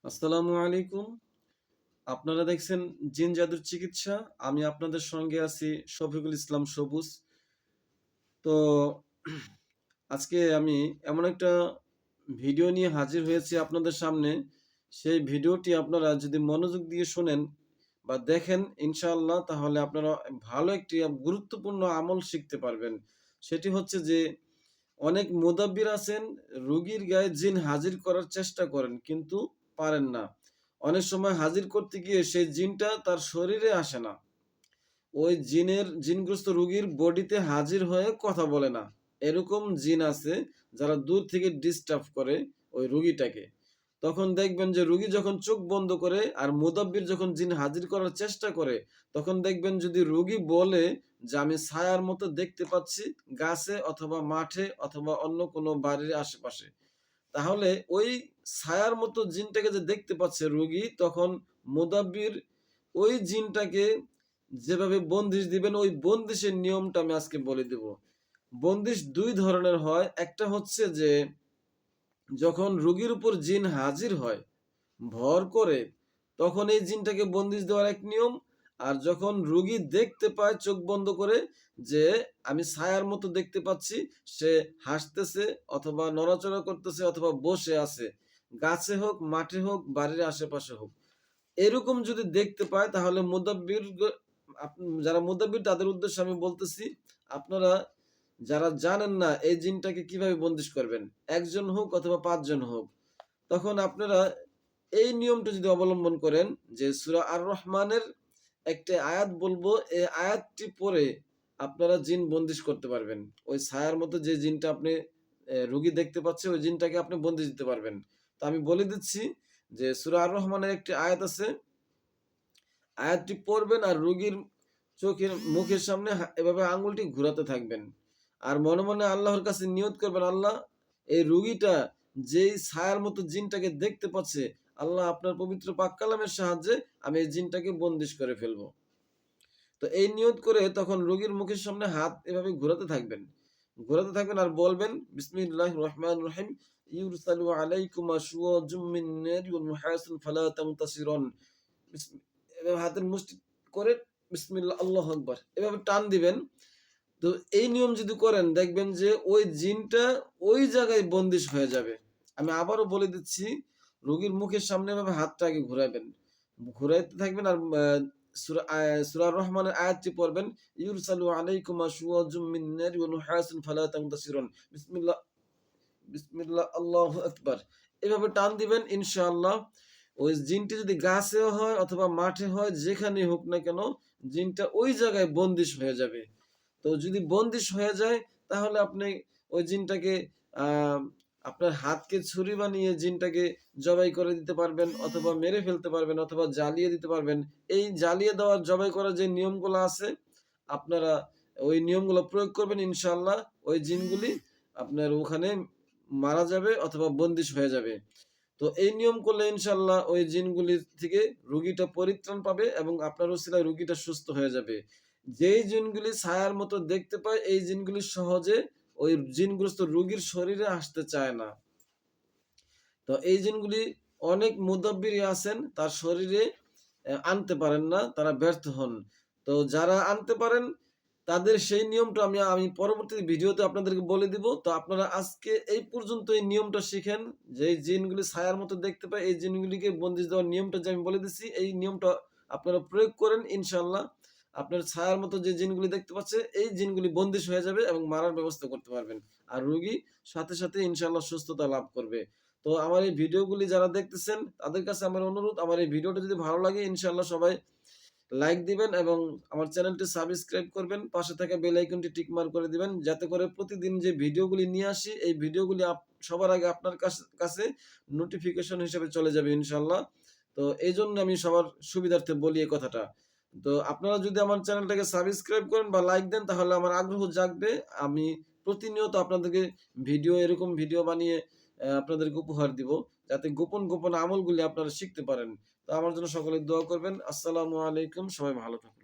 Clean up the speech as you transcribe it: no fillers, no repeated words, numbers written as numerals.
আসসালামু আলাইকুম। আপনারা দেখছেন জিন জাদুর চিকিৎসা। আমি আপনাদের সঙ্গে আছি শফিকুল ইসলাম সবুজ। তো আজকে আমি এমন একটা ভিডিও নিয়ে হাজির হয়েছি আপনাদের সামনে। সেই ভিডিওটি আপনারা যদি মনোযোগ দিয়ে শোনেন বা দেখেন ইনশাআল্লাহ তাহলে আপনারা ভালো একটি গুরুত্বপূর্ণ আমল শিখতে পারবেন। সেটি হচ্ছে যে অনেক মুদাব্বির আছেন রোগীর গায়ে জিন হাজির করার চেষ্টা করেন কিন্তু পারেন না। অনেক সময় হাজির করতে গিয়ে সেই জিনটা তার শরীরে আসে না। ওই জিনগ্রস্ত রোগীর বডিতে হাজির হয়ে কথা বলে না। এরকম জিন আছে যারা দূর থেকে ডিস্টার্ব করে ওই রোগীটাকে। তখন দেখবেন যে রোগী যখন চোখ বন্ধ করে আর মুদাব্বির যখন জিন হাজির করার চেষ্টা করে, তখন দেখবেন যদি রোগী বলে যে আমি ছায়ার মতো দেখতে পাচ্ছি গাছে অথবা মাঠে অথবা অন্য কোনো বাড়ির আশেপাশে। তাহলে ওই ছায়ার মতো জিনটাকে যে দেখতে পাচ্ছে রোগী, তখন মুদাব্বির ওই জিনটাকে যেভাবে বন্দিশ দিবেন ওই বন্দিশের নিয়মটা আমি আজকে বলে দেব। বন্দিশ ২ ধরনের হয়। একটা হচ্ছে যে যখন রোগীর উপর জিন হাজির হয়, ভর করে, তখন এই জিনটাকে বন্দিশ দেওয়ার এক নিয়ম। আর যখন রোগী দেখতে পায় চোখ বন্ধ করে যে আমি ছায়ার মতো দেখতে পাচ্ছি, সে হাসতেছে অথবা নড়াচড়া করতেছে অথবা বসে আছে। গাছে হোক, মাঠে হোক, বাড়ির আশেপাশে হোক। এরকম যদি দেখতে পায় তাহলে যারা মুদাব্বির তাদের উদ্দেশ্যে আমি বলতেছি, আপনারা যারা জানেন না এই জিনটাকে কিভাবে বন্দিশ করবেন, ১ জন হোক অথবা ৫ জন হোক, তখন আপনারা এই নিয়মটা যদি অবলম্বন করেন যে সূরা আর-রহমানের একটি আয়াত বলবো, এই আয়াতটি পড়ে আপনারা জিন বন্দিশ করতে পারবেন। ওই ছায়ার মতো যে জিনটা আপনি রোগী দেখতে পাচ্ছে ওই জিনটাকে আপনি বন্দিশ দিতে পারবেন। তো আমি বলে দিচ্ছি যে সূরা আর-রহমানের একটি আয়াত আছে। আয়াতটি পড়বেন আর রোগীর মুখের সামনে এভাবে আঙ্গুলটি ঘুরাতে থাকবেন। আর মনে, মনে আল্লাহর কাছে নিয়ত করবেন, আল্লাহ এই রোগীটা যেই ছায়ার মতো জিনটাকে দেখতে পাচ্ছে, আল্লাহ আপনার পবিত্র পাক কালামের সাহায্যে আমি এই জিনটাকে বন্দিশ করে ফেলবো। তো এই নিয়ত করে তখন রোগীর মুখের সামনে হাত এভাবে ঘোরাতে থাকবেন। ঘোরাতে থাকবেন আর বলবেন বিসমিল্লাহির রহমানির রহিম ইউরসালু আলাইকুমা শুওয়াজুম মিন নারি ওয়া নুহাসুন ফালা তামতাসিরুন। এভাবে হাতের মুষ্টি করে বিসমিল্লাহ আল্লাহু আকবার এভাবে টান দিবেন। তো এই নিয়ম যদি করেন দেখবেন যে ওই জিনটা ওই জায়গায় বন্দিশ হয়ে যাবে। আমি আবারও বলে দিচ্ছি, রোগীর মুখের সামনে এভাবে হাতটা আগে ঘুরাবেন। ঘুরাইতে থাকবেন আর সূরা আর-রহমানের আয়াতটি পড়বেন। ইউরসালু আলাইকুমা শুওয়াজুম মিন নারি ওয়া নুহাসুন ফালা তামতাসিরুন। বিসমিল্লাহ বিসমিল্লাহ আল্লাহু আকবার। এভাবে টান দিবেন ইনশাআল্লাহ। ওই জিনটি যদি গাছে হয় অথবা মাঠে হয় যেখানেই হোক না কেন, জিনটা ওই জায়গায় বন্দিশ হয়ে যাবে। তো যদি বন্দিশ হয়ে যায় তাহলে আপনি ওই জিনটাকে আ আপনার হাতকে ছুরি বানিয়ে জিনটাকে জবাই করে দিতে পারবেন অথবা মেরে ফেলতে পারবেন অথবা জ্বালিয়ে দিতে পারবেন। এই জ্বালিয়ে দেওয়া, জবাই করার যে নিয়মগুলো আছে, আপনারা ওই নিয়মগুলো প্রয়োগ করবেন ইনশাআল্লাহ। ওই জিনগুলি আপনার ওখানে মারা যাবে অথবা বন্দিশ হয়ে যাবে। তো এই নিয়ম করলে ইনশাআল্লাহ ওই জিনগুলি থেকে রোগীটা পরিত্রাণ পাবে এবং আপনার উসিলায় রোগীটা সুস্থ হয়ে যাবে। যেই জিনগুলি ছায়ার মতো দেখতে পায় এই জিনগুলি সহজে ওই জিনগ্রস্ত রোগীর শরীরে আসতে চায় না। তো এই জিনগুলি অনেক মুদাব্বির আছেন তার শরীরে আনতে পারেন না, তারা ব্যর্থ হন। তো যারা আনতে পারেন তাদের সেই নিয়মটা আমি পরবর্তী ভিডিওতে আপনাদেরকে বলে দিব। তো আপনারা আজকে এই পর্যন্ত এই নিয়মটা শিখেন যে এই জিনগুলি ছায়ার মতো দেখতে পায় এই জিনগুলিকে বন্দিশ দেওয়ার নিয়মটা যে আমি বলে দিচ্ছি এই নিয়মটা আপনারা প্রয়োগ করেন ইনশাআল্লাহ। আপনার ছায়ার মতো যে জিনগুলি দেখতে পাচ্ছে এই জিনগুলি বন্দিশ হয়ে যাবে এবং মারার ব্যবস্থা করতে পারবেন। আর রোগী সাথে, সাথে ইনশাআল্লাহ সুস্থতা লাভ করবে। তো আমার এই ভিডিওগুলি যারা দেখতেছেন তাদের কাছে আমার অনুরোধ, আমার এই ভিডিওটা যদি ভালো লাগে ইনশাআল্লাহ সবাই লাইক দিবেন এবং আমার চ্যানেলটি সাবস্ক্রাইব করবেন। পাশে থাকা বেল আইকনটি টিক মার্ক করে দিবেন। যাতে করে প্রতিদিন যে ভিডিওগুলি নিয়ে আসি এই ভিডিওগুলি সবার আগে আপনার কাছে নোটিফিকেশন হিসেবে চলে যাবে ইনশাআল্লাহ। তো এইজন্য আমি সবার সুবিধার্থে বলি এই কথাটা। তো আপনারা যদি আমার চ্যানেলটাকে সাবস্ক্রাইব করেন বা লাইক দেন তাহলে আমার আগ্রহ জাগবে। আমি প্রতিনিয়ত আপনাদেরকে এরকম ভিডিও বানিয়ে আপনাদেরকে উপহার দিব। যাতে গোপন, গোপন আমলগুলি আপনারা শিখতে পারেন। তো আমার জন্য সকলে দোয়া করবেন। আসসালামু আলাইকুম। সবাই ভালো থাকুন।